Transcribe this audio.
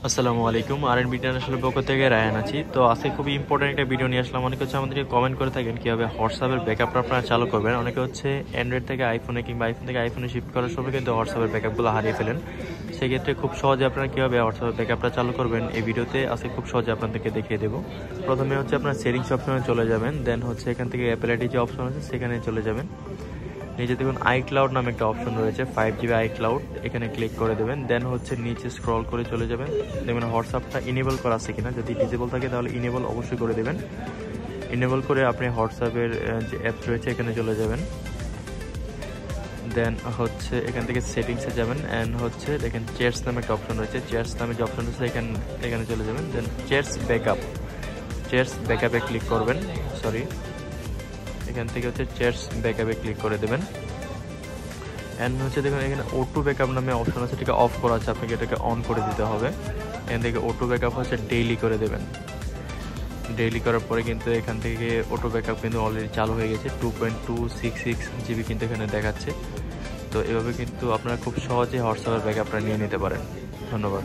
আসসালামু আলাইকুম। আর.এন.বি ইন্টারন্যাশনাল পক্ষ থেকে রায়হান আছি। তো আজকে খুবই ইম্পর্টেন্ট একটা ভিডিও নিয়ে আসলাম। অনেকে হচ্ছে আমাদেরকে কমেন্ট করে থাকেন কীভাবে হোয়াটসঅ্যাপের ব্যাকআপটা আপনারা চালু করবেন। অনেকে হচ্ছে অ্যান্ড্রয়েড থেকে আইফোনে কিংবা আইফোন থেকে আইফোনে শিফট করার সময় কিন্তু হোয়াটসঅ্যাপের ব্যাকআপগুলো হারিয়ে ফেলেন। সেক্ষেত্রে খুব সহজে আপনারা কীভাবে হোয়াটসঅ্যাপের ব্যাকআপটা চালু করবেন এই ভিডিওতে আজকে খুব সহজে আপনাদেরকে দেখিয়ে দেবো। প্রথমে হচ্ছে আপনার সেটিংস অপশনে চলে যাবেন, দেন হচ্ছে এখান থেকে অ্যাপেল আইডি যে অপশন আছে সেখানে চলে যাবেন। নিচে দেখুন আইক্লাউড নামে একটা অপশন রয়েছে, 5GB আইক্লাউড, এখানে ক্লিক করে দেবেন। দেন হচ্ছে নিচে স্ক্রল করে চলে যাবেন, দেখবেন হোয়াটসঅ্যাপটা ইনেবল করা আছে কিনা। যদি ডিসেবল থাকে তাহলে ইনেবল অবশ্যই করে দেবেন। ইনেবল করে আপনি হোয়াটসঅ্যাপের যে অ্যাপস রয়েছে এখানে চলে যাবেন। দেন হচ্ছে এখান থেকে সেটিংসে যাবেন অ্যান্ড হচ্ছে দেখেন চ্যাটস নামে একটা অপশন রয়েছে, চ্যাটস নামে যে অপশন রয়েছে এখানে চলে যাবেন। দেন চ্যাটস ব্যাকআপে ক্লিক করবেন, এখান থেকে হচ্ছে চ্যাটস ব্যাকআপে ক্লিক করে দেবেন। অ্যান্ড হচ্ছে দেখুন এখানে অটো ব্যাকআপ নামে অপশন আছে, এটাকে অফ করা আছে, আপনাকে এটাকে অন করে দিতে হবে। এখান থেকে অটো ব্যাকআপ হচ্ছে ডেইলি করে দেবেন। ডেইলি করার পরে কিন্তু এখান থেকে অটো ব্যাকআপ কিন্তু অলরেডি চালু হয়ে গেছে, 2.266 GB কিন্তু এখানে দেখাচ্ছে। তো এভাবে কিন্তু আপনারা খুব সহজে হোয়াটসঅ্যাপের ব্যাকআপটা নিয়ে নিতে পারেন। ধন্যবাদ।